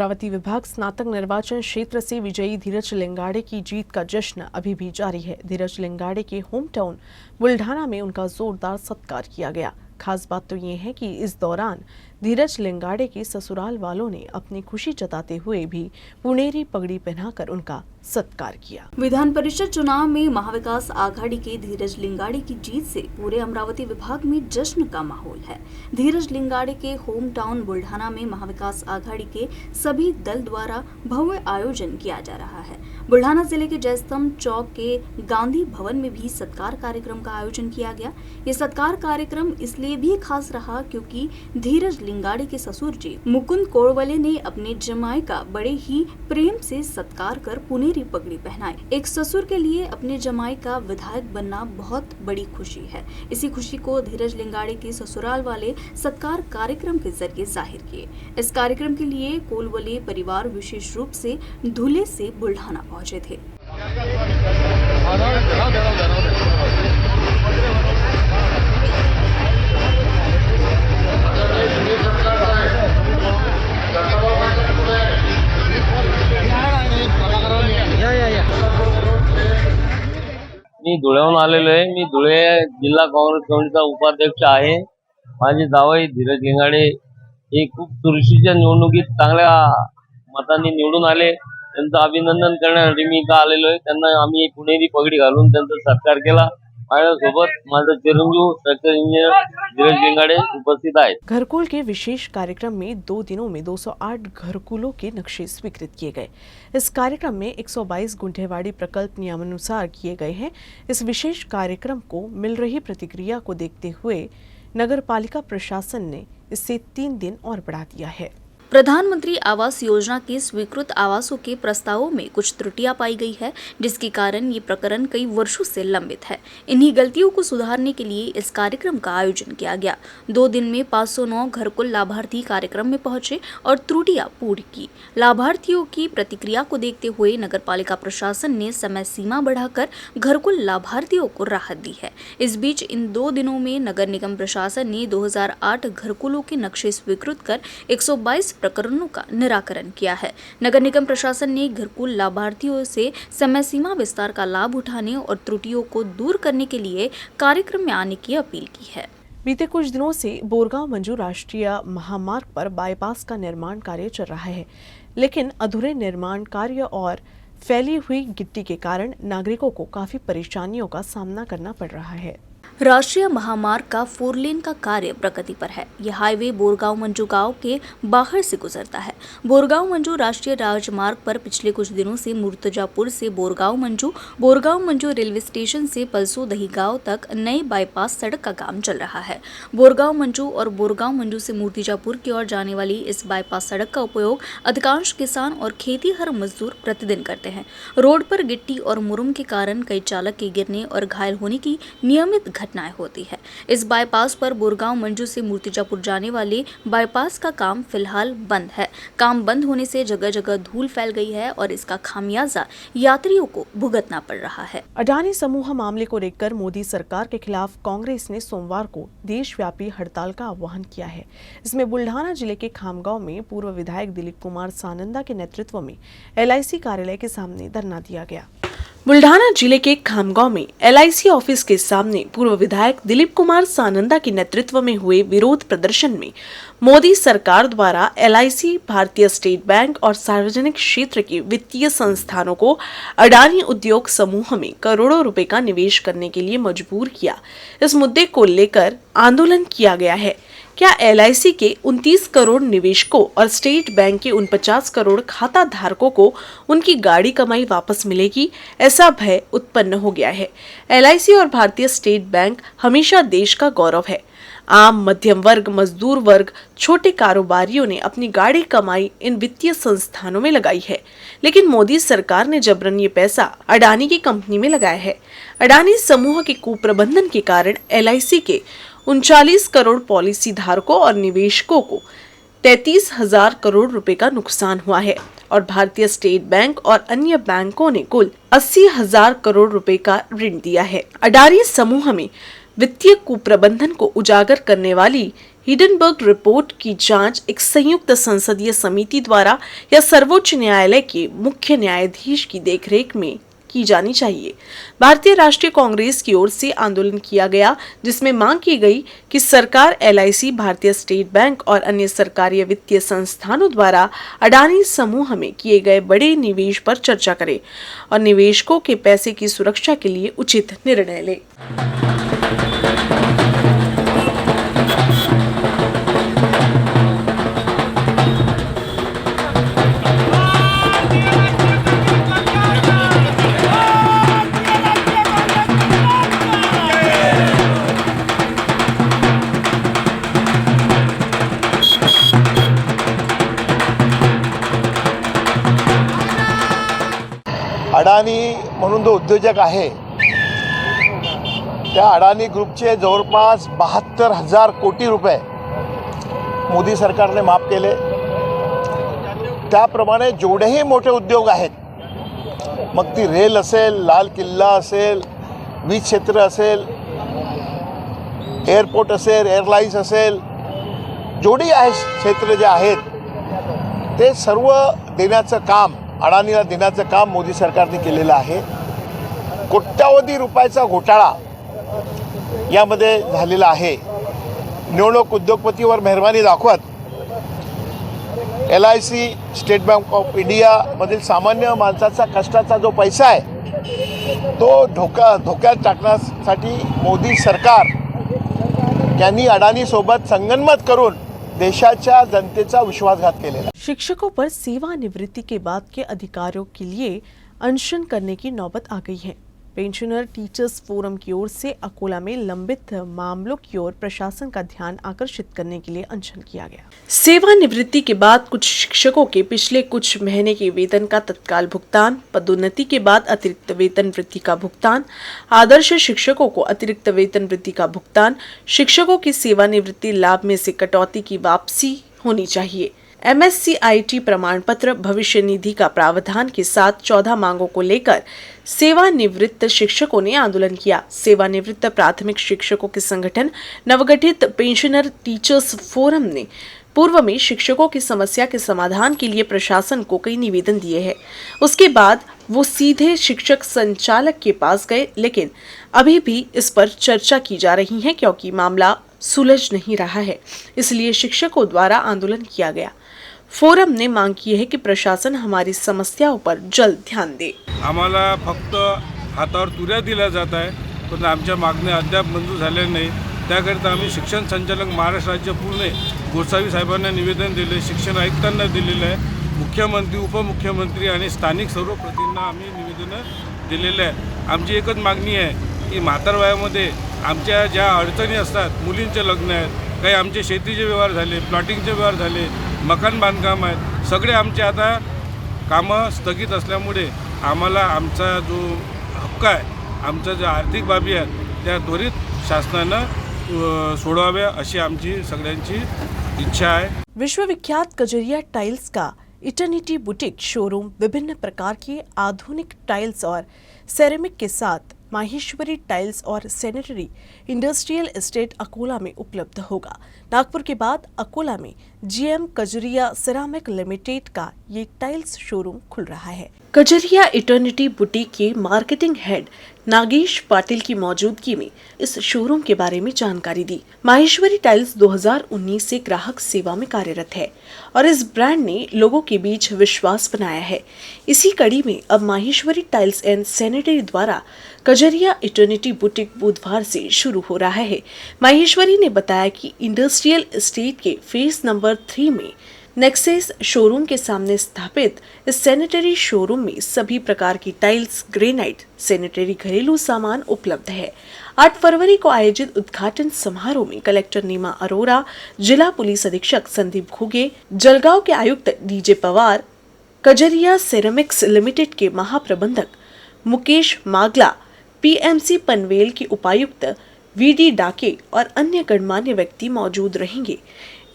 अमरावती विभाग स्नातक निर्वाचन क्षेत्र से विजयी धीरज लिंगाड़े की जीत का जश्न अभी भी जारी है। धीरज लिंगाड़े के होम टाउन बुल्ढाना में उनका जोरदार सत्कार किया गया। खास बात तो ये है कि इस दौरान धीरज लिंगाड़े के ससुराल वालों ने अपनी खुशी जताते हुए भी पुनेरी पगड़ी पहनाकर उनका सत्कार किया। विधान परिषद चुनाव में महाविकास आघाड़ी के धीरज लिंगाड़े की जीत से पूरे अमरावती विभाग में जश्न का माहौल है। धीरज लिंगाड़े के होम टाउन बुल्ढाना में महाविकास आघाड़ी के सभी दल द्वारा भव्य आयोजन किया जा रहा है। बुल्ढाना जिले के जयस्तंभ चौक के गांधी भवन में भी सत्कार कार्यक्रम का आयोजन किया गया। ये सत्कार कार्यक्रम इसलिए भी खास रहा क्योंकि धीरज लिंगाड़े के ससुर जी मुकुंद कोरवले ने अपने जमाई का बड़े ही प्रेम से सत्कार कर पुनेरी पगड़ी पहनाई। एक ससुर के लिए अपने जमाई का विधायक बनना बहुत बड़ी खुशी है। इसी खुशी को धीरज लिंगाड़े के ससुराल वाले सत्कार कार्यक्रम के जरिए जाहिर किए। इस कार्यक्रम के लिए कोलवले परिवार विशेष रूप से धुले से बुल्ढाना पहुंचे थे। मी धुळ्याहून आलेलो आहे। मी धुळे जिल्हा काँग्रेस कमिटीचा उपाध्यक्ष आहे। माझे जावई धीरज लिंगाड़े हे खूप चुरशीच्या निवडणुकीत चांगल्या मतांनी निवडून आले। त्यांचं अभिनंदन करण्यासाठी मी इथं आलेलो आहे। त्यांना आम्ही पुणेरी पगडी घालून त्यांचा सत्कार केला। माझ्यासोबत माझा चिरंजीव स्ट्रक्चर इंजिनियर धीरज लिंगाड़े उपस्थित आहेत। घरकुल के विशेष कार्यक्रम में 2 दिनों में 208 घरकुलों के नक्शे स्वीकृत किए गए। इस कार्यक्रम में 122 गुंठेवाड़ी प्रकल्प नियमानुसार किए गए हैं। इस विशेष कार्यक्रम को मिल रही प्रतिक्रिया को देखते हुए नगर पालिका प्रशासन ने इसे 3 दिन और बढ़ा दिया है। प्रधानमंत्री आवास योजना के स्वीकृत आवासों के प्रस्तावों में कुछ त्रुटियां पाई गई है, जिसके कारण ये प्रकरण कई वर्षों से लंबित है। इन्हीं गलतियों को सुधारने के लिए इस कार्यक्रम का आयोजन किया गया। 2 दिन में 509 घरकुल लाभार्थी कार्यक्रम में पहुंचे और त्रुटियां पूरी की। लाभार्थियों की प्रतिक्रिया को देखते हुए नगर पालिका प्रशासन ने समय सीमा बढ़ाकर घरकुल लाभार्थियों को राहत दी है। इस बीच इन 2 दिनों में नगर निगम प्रशासन ने 2008 घरकुलों के नक्शे स्वीकृत कर 122 प्रकरणों का निराकरण किया है। नगर निगम प्रशासन ने घरकुल लाभार्थियों से समय सीमा विस्तार का लाभ उठाने और त्रुटियों को दूर करने के लिए कार्यक्रम में आने की अपील की है। बीते कुछ दिनों से बोरगांव मंजू राष्ट्रीय महामार्ग पर बाईपास का निर्माण कार्य चल रहा है, लेकिन अधूरे निर्माण कार्य और फैली हुई गिट्टी के कारण नागरिकों को काफी परेशानियों का सामना करना पड़ रहा है। राष्ट्रीय महामार्ग का 4 लेन का कार्य प्रगति पर है। यह हाईवे बोरगांव मंजू गांव के बाहर से गुजरता है। बोरगांव मंजू राष्ट्रीय राजमार्ग पर पिछले कुछ दिनों से मुर्तजापुर से बोरगांव मंजू रेलवे स्टेशन से पलसो दही गांव तक नई बाईपास सड़क का काम चल रहा है। बोरगांव मंजू और बोरगांव मंजू से मुर्तिजापुर की ओर जाने वाली इस बाईपास सड़क का उपयोग अधिकांश किसान और खेतीहर मजदूर प्रतिदिन करते हैं। रोड पर गिट्टी और मुरुम के कारण कई चालक के गिरने और घायल होने की नियमित घटनाएं होती है। इस बाईपास पर बोरगांव मंजू से मुर्तिजापुर जाने वाले बाईपास का काम फिलहाल बंद है। काम बंद होने से जगह जगह धूल फैल गई है और इसका खामियाजा यात्रियों को भुगतना पड़ रहा है। अडानी समूह मामले को लेकर मोदी सरकार के खिलाफ कांग्रेस ने सोमवार को देशव्यापी हड़ताल का आह्वान किया है। इसमें बुल्ढाना जिले के खामगांव में पूर्व विधायक दिलीप कुमार सानंदा के नेतृत्व में LIC कार्यालय के सामने धरना दिया गया। बुल्ढाना जिले के खामगांव में LIC ऑफिस के सामने पूर्व विधायक दिलीप कुमार सानंदा के नेतृत्व में हुए विरोध प्रदर्शन में मोदी सरकार द्वारा LIC, भारतीय स्टेट बैंक और सार्वजनिक क्षेत्र के वित्तीय संस्थानों को अडानी उद्योग समूह में करोड़ों रुपए का निवेश करने के लिए मजबूर किया। इस मुद्दे को लेकर आंदोलन किया गया है। क्या LIC के 29 करोड़ निवेशकों और स्टेट बैंक के 49 करोड़ खाता धारकों को उनकी गाड़ी कमाई वापस मिलेगी? ऐसा भय उत्पन्न हो गया है। LIC और भारतीय स्टेट बैंक हमेशा देश का गौरव है। आम मध्यम वर्ग, मजदूर वर्ग, छोटे कारोबारियों ने अपनी गाड़ी कमाई इन वित्तीय संस्थानों में लगाई है, लेकिन मोदी सरकार ने जबरन ये पैसा अडानी की कंपनी में लगाया है। अडानी समूह के कुप्रबंधन के कारण LIC के 39 करोड़ पॉलिसी धारकों और निवेशकों को 33,000 करोड़ रुपए का नुकसान हुआ है और भारतीय स्टेट बैंक और अन्य बैंकों ने कुल 80,000 करोड़ रुपए का ऋण दिया है। अडानी समूह में वित्तीय कुप्रबंधन को उजागर करने वाली हिडनबर्ग रिपोर्ट की जांच एक संयुक्त संसदीय समिति द्वारा या सर्वोच्च न्यायालय के मुख्य न्यायाधीश की देखरेख में की जानी चाहिए। भारतीय राष्ट्रीय कांग्रेस की ओर से आंदोलन किया गया, जिसमें मांग की गई कि सरकार LIC, भारतीय स्टेट बैंक और अन्य सरकारी वित्तीय संस्थानों द्वारा अडानी समूह में किए गए बड़े निवेश पर चर्चा करे और निवेशकों के पैसे की सुरक्षा के लिए उचित निर्णय ले। अडानी म्हणून जो उद्योजक आहे त्या अडानी ग्रुपचे जवळपास 72,000 कोटी रुपये मोदी सरकारने माफ केले। त्याप्रमाणे जेवढेही मोठे उद्योग आहेत, मग ती रेल असेल, लाल किल्ला असेल, वीज क्षेत्र असेल, एअरपोर्ट असेल, एअरलाईन्स असेल, जेवढी आहे क्षेत्र जे आहेत ते सर्व देण्याचं काम, अडानीला देण्याचं काम मोदी सरकारने केलेलं आहे। कोट्यावधी रुपयाचा घोटाळा यामध्ये झालेला आहे। निवडणूक उद्योगपतीवर मेहरबानी दाखवत LIC, state bank of India मधील सामान्य माणसाचा कष्टाचा जो पैसा आहे तो धोक्यात टाकण्यासाठी मोदी सरकार यांनी अडानी सोबत संगनमत करून देशाच्या जनतेचा विश्वासघात केलेला। शिक्षकों पर सेवानिवृत्ति के बाद के अधिकारियों के लिए अनशन करने की नौबत आ गई है। पेंशनर टीचर्स फोरम की ओर से अकोला में लंबित मामलों की ओर प्रशासन का ध्यान आकर्षित करने के लिए अनशन किया गया। सेवानिवृत्ति के बाद कुछ शिक्षकों के पिछले कुछ महीने के वेतन का तत्काल भुगतान, पदोन्नति के बाद अतिरिक्त वेतन वृद्धि का भुगतान, आदर्श शिक्षकों को अतिरिक्त वेतन वृद्धि का भुगतान, शिक्षकों की सेवानिवृत्ति लाभ में से कटौती की वापसी होनी चाहिए। MSCIT प्रमाण पत्र, भविष्य निधि का प्रावधान के साथ 14 मांगों को लेकर सेवानिवृत्त शिक्षकों ने आंदोलन किया। सेवानिवृत्त प्राथमिक शिक्षकों के संगठन नवगठित पेंशनर टीचर्स फोरम ने पूर्व में शिक्षकों की समस्या के समाधान के लिए प्रशासन को कई निवेदन दिए हैं। उसके बाद वो सीधे शिक्षक संचालक के पास गए, लेकिन अभी भी इस पर चर्चा की जा रही है क्योंकि मामला सुलझ नहीं रहा है, इसलिए शिक्षकों द्वारा आंदोलन किया गया। फोरम ने मांग की है कि प्रशासन हमारी समस्याओं पर जल्द ध्यान दे। आम्हाला फक्त हातावर तुऱ्या दिल्या जात आहे, पण आमच्या मागण्या अद्याप मंजूर झाल्या नाही। त्याकरिता आम्ही शिक्षण संचालक महाराष्ट्र राज्य पूर्ण गोसावी साहेबांना निवेदन दिले, शिक्षण आयुक्तांना दिलेलं आहे, मुख्यमंत्री, उपमुख्यमंत्री आणि स्थानिक सर्व प्रतिनिधींना आम्ही निवेदन दिलेलं आहे। आमची एकच मागणी आहे की म्हातार वयामध्ये आमच्या ज्या अडचणी असतात, मुलींचे लग्न आहेत, काही आमचे शेतीचे व्यवहार झाले, प्लॉटिंगचे व्यवहार झाले, मकान बांधकाम आहेत, सगळे आमचे आता कामं स्थगित असल्यामुळे आम्हाला आमचा जो हक्क आहे, आमचा जो आर्थिक बाबी आहेत त्या त्वरित शासनानं सोडवाव्या अशी आमची सगळ्यांची इच्छा आहे। विश्वविख्यात कजरिया टाइल्स का इटर्निटी बुटीक शोरूम विभिन्न प्रकार की आधुनिक टाइल्स और सेरेमिक के साथ माहेश्वरी टाइल्स और सैनिटरी इंडस्ट्रियल एस्टेट अकोला में उपलब्ध होगा। नागपुर के बाद अकोला में GM कजरिया सिरामिक लिमिटेड का ये टाइल्स शोरूम खुल रहा है। कजरिया इटर्निटी बुटीक के मार्केटिंग हेड नागेश पाटिल की मौजूदगी में इस शोरूम के बारे में जानकारी दी। माहेश्वरी टाइल्स 2019 से ग्राहक सेवा में कार्यरत है और इस ब्रांड ने लोगों के बीच विश्वास बनाया है। इसी कड़ी में अब माहेश्वरी टाइल्स एंड सैनिटरी द्वारा कजरिया इटर्निटी बुटीक बुधवार से शुरू हो रहा है। माहेश्वरी ने बताया कि इंडस्ट्रियल एस्टेट के फेज नंबर 3 में नेक्सेस शोरूम के सामने स्थापित इस सैनिटरी शोरूम में सभी प्रकार की टाइल्स, ग्रेनाइट, सैनिटरी घरेलू सामान उपलब्ध है। 8 फरवरी को आयोजित उद्घाटन समारोह में कलेक्टर नीमा अरोरा, जिला पुलिस अधीक्षक संदीप घुगे, जलगांव के आयुक्त DJ Pawar, Kajaria ceramics limited के महाप्रबंधक मुकेश मागला, PMC पनवेल के उपायुक्त VD डाके और अन्य गणमान्य व्यक्ति मौजूद रहेंगे।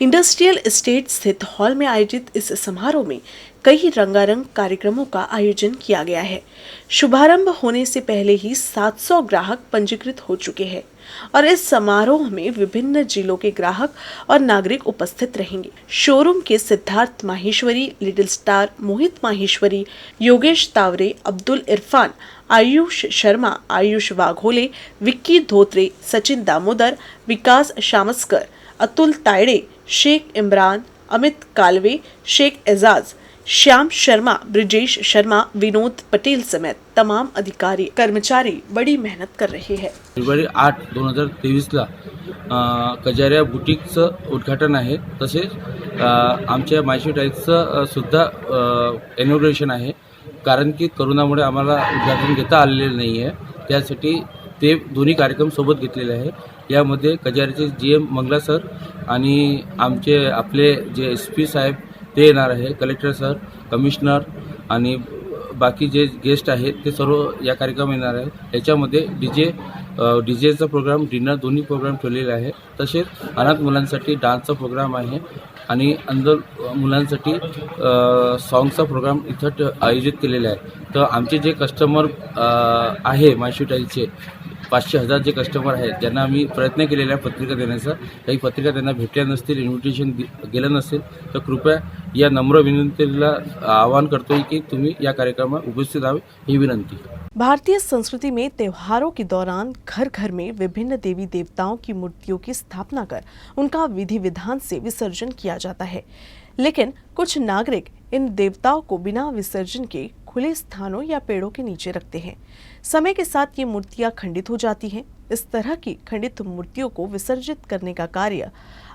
इंडस्ट्रियल एस्टेट स्थित हॉल में आयोजित इस समारोह में कई रंगारंग कार्यक्रमों का आयोजन किया गया है। शुभारंभ होने से पहले ही 700 ग्राहक पंजीकृत हो चुके हैं और इस समारोह में विभिन्न जिलों के ग्राहक और नागरिक उपस्थित रहेंगे। शोरूम के सिद्धार्थ माहेश्वरी, लिटिल स्टार मोहित माहेश्वरी, योगेश तावरे, अब्दुल इरफान, आयुष शर्मा, आयुष वाघोले, विक्की धोत्रे, सचिन दामोदर, विकास शामस्कर, अतुल तायडे, शेख इमरान, अमित कालवे, शेख एजाज, श्याम शर्मा, ब्रिजेश शर्मा, विनोद पटेल समेत तमाम अधिकारी कर्मचारी बड़ी मेहनत कर रहे हैं। फेब्रुवारी 8, 2023ला कजारिया बुटीकचं उद्घाटन आहे। तसेच आमच्या मायशी टाईल्सचं सुद्धा इनॉग्रेशन आहे, कारण की करोनामुळे आम्हाला उद्घाटन घेता आलेलं नाही आहे। त्यासाठी ते दोन्ही कार्यक्रम सोबत घेतलेले आहे। यामध्ये कजारियाचे GM मंगला सर आणि आपले जे SP साहेब ते येणार आहे, कलेक्टर सर, कमिशनर आणि बाकी जे गेस्ट आहेत ते सर्व या कार्यक्रम येणार आहे। याच्यामध्ये डीजेचा प्रोग्राम, डिनर दोन्ही प्रोग्राम ठेवलेले आहे। तसेच अनाथ मुलांसाठी डान्सचा प्रोग्राम आहे आणि अंध मुलांसाठी सॉंगचा प्रोग्राम इथं आयोजित केलेला आहे। तर आमचे जे कस्टमर आहे मायशी टाईल्सचे 500,000 जे कस्टमर आहेत ज्यांना आम्ही प्रयत्न केलेला आहे पत्रिका देण्याचा, काही पत्रिका त्यांना भेटल्या नसतील, इन्व्हिटेशन गेलं नसेल, तर कृपया या नम्र विनंतीला आवाहन करतोय की तुम्ही या कार्यक्रमात उपस्थित राहावे ही विनंती। भारतीय संस्कृति में त्योहारों के दौरान घर घर में विभिन्न देवी देवताओं की मूर्तियों की स्थापना कर उनका विधि विधान से विसर्जन किया जाता है, लेकिन कुछ नागरिक इन देवताओं को बिना विसर्जन के खुले स्थानों या पेड़ों के नीचे रखते हैं। समय के साथ ये मूर्तियां खंडित हो जाती हैं। इस तरह की खंडित मूर्तियों को विसर्जित करने का कार्य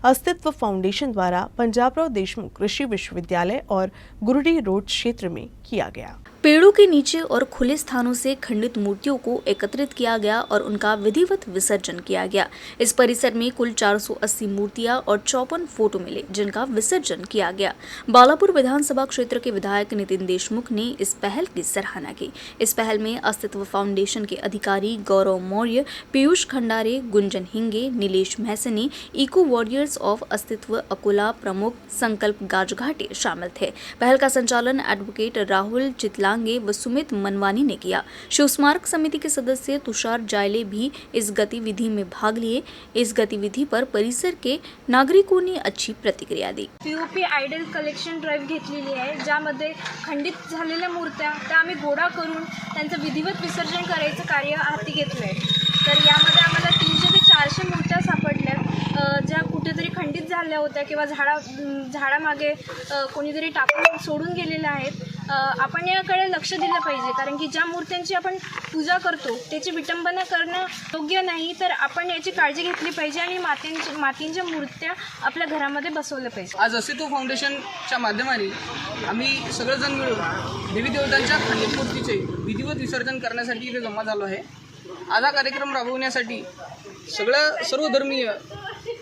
अस्तित्व फाउंडेशन द्वारा पंजाबराव देशमुख कृषि विश्वविद्यालय और गुरुडी रोड क्षेत्र में किया गया। पेड़ों के नीचे और खुले स्थानों से खंडित मूर्तियों को एकत्रित किया गया और उनका विधिवत विसर्जन किया गया। इस परिसर में कुल 480 मूर्तियां और 54 फोटो मिले, जिनका विसर्जन किया गया। बालापुर विधानसभा क्षेत्र के विधायक नितिन देशमुख ने इस पहल की सराहना की। इस पहल में अस्तित्व फाउंडेशन के अधिकारी Gaurav Maurya, Piyush Khandare, Gunjan Hinge, Nilesh Mahsani, eco warriors of Astitva Akola प्रमुख संकल्प गाजघाटे शामिल थे। पहल का संचालन एडवोकेट राहुल चितलांगे व सुमित मनवानी ने किया। शिव स्मारक समिति के सदस्य तुषार जायले भी इस गतिविधि में भाग लिए। इस गतिविधि पर परिसर के नागरिकों ने अच्छी प्रतिक्रिया दी। POP आयडल कलेक्शन ड्राईव्ह घेतलेली आहे, ज्यामध्ये खंडित झालेल्या मूर्त्या त्या आम्ही गोळा करून त्यांचं विधिवत विसर्जन करायचं कार्य हाती घेतलं आहे। तर यामध्ये आम्हाला 300 ते 400 मूर्त्या सापडल्या, ज्या कुठेतरी खंडित झाल्या होत्या किंवा झाडामागे कोणीतरी टाकून सोडून गेलेल्या आहेत। आपण याकडे लक्ष दिलं पाहिजे, कारण की ज्या मूर्त्यांची आपण पूजा करतो त्याची विटंबना करणं योग्य नाही। तर आपण याची काळजी घेतली पाहिजे आणि मातींच्या मूर्त्या आपल्या घरामध्ये बसवल्या पाहिजे। आज अस्तित्व फाउंडेशनच्या माध्यमाने आम्ही सगळेजण मिळून देवी देवतांच्या खंडित मूर्तीचे विधिवत विसर्जन करण्यासाठी इथे जमा झालो आहे। आज हा कार्यक्रम राबवण्यासाठी सर्व धर्मीय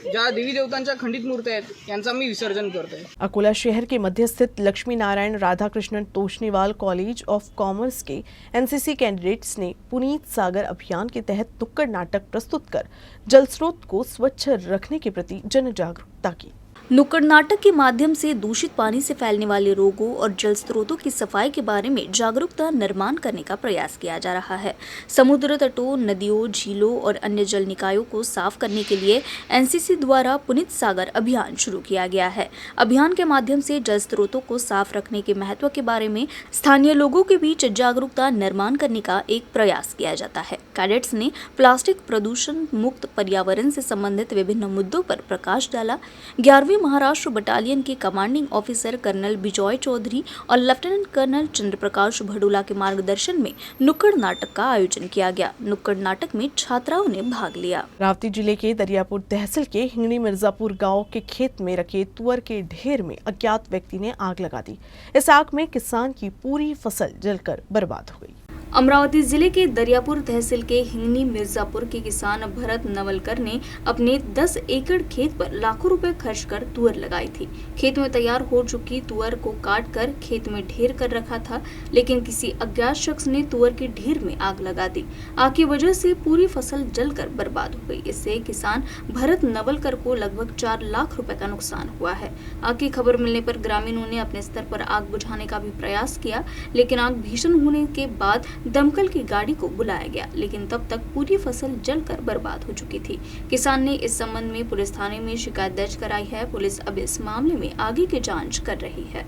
ज्या देवी देवतांच्या खंडित मूर्त्या आहेत यांचा मी विसर्जन करतोय। अकोला शहर के मध्य स्थित Lakshmi Narayan Radhakrishnan Toshniwal college of commerce के NCC कैंडिडेट्स ने पुनीत सागर अभियान के तहत नुक्कड़ नाटक प्रस्तुत कर जल स्रोत को स्वच्छ रखने के प्रति जन जागरूकता की। नुक्कड़ नाटक के माध्यम से दूषित पानी से फैलने वाले रोगों और जल स्रोतों की सफाई के बारे में जागरूकता निर्माण करने का प्रयास किया जा रहा है। समुद्र तटों, नदियों, झीलों और अन्य जल निकायों को साफ करने के लिए NCC द्वारा पुनीत सागर अभियान शुरू किया गया है। अभियान के माध्यम से जल स्रोतों को साफ रखने के महत्व के बारे में स्थानीय लोगों के बीच जागरूकता निर्माण करने का एक प्रयास किया जाता है। कैडेट्स ने प्लास्टिक प्रदूषण मुक्त पर्यावरण से संबंधित विभिन्न मुद्दों पर प्रकाश डाला। 11वीं महाराष्ट्र बटालियन के commanding officer colonel Bijoy Choudhury और लेफ्टिनेंट कर्नल चंद्रप्रकाश भडोला के मार्गदर्शन में नुक्कड़ नाटक का आयोजन किया गया। नुक्कड़ नाटक में छात्राओं ने भाग लिया। रावती जिले के दरियापुर तहसील के हिंगणी मिर्जापुर गांव के खेत में रखे तुअर के ढेर में अज्ञात व्यक्ति ने आग लगा दी। इस आग में किसान की पूरी फसल जलकर बर्बाद हो गई। अमरावती जिले के दरियापुर तहसील के हिंगनी मिर्जापुर के किसान भरत नवलकर ने अपने 10 एकड़ खेत पर लाखों रुपए खर्च कर तुअर लगाई थी। खेत में तैयार हो चुकी तुअर को काट कर खेत में ढेर कर रखा था, लेकिन किसी अज्ञात शख्स ने तुअर के ढेर में आग लगा दी। आग की वजह से पूरी फसल जलकर बर्बाद हो गई। इससे किसान भरत नवलकर को लगभग 4 लाख रुपए का नुकसान हुआ है। आग की खबर मिलने पर ग्रामीणों ने अपने स्तर पर आग बुझाने का भी प्रयास किया, लेकिन आग भीषण होने के बाद दमकल की गाड़ी को बुलाया गया, लेकिन तब तक पूरी फसल जलकर बर्बाद हो चुकी थी। किसान ने इस संबंध में पुलिस थाने में शिकायत दर्ज कराई है। पुलिस अब इस मामले में आगे की जांच कर रही है।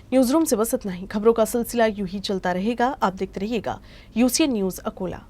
न्यूज रूम से बस इतना ही। खबरों का सिलसिला यूं ही चलता रहेगा। आप देखते रहिएगा UCN न्यूज अकोला।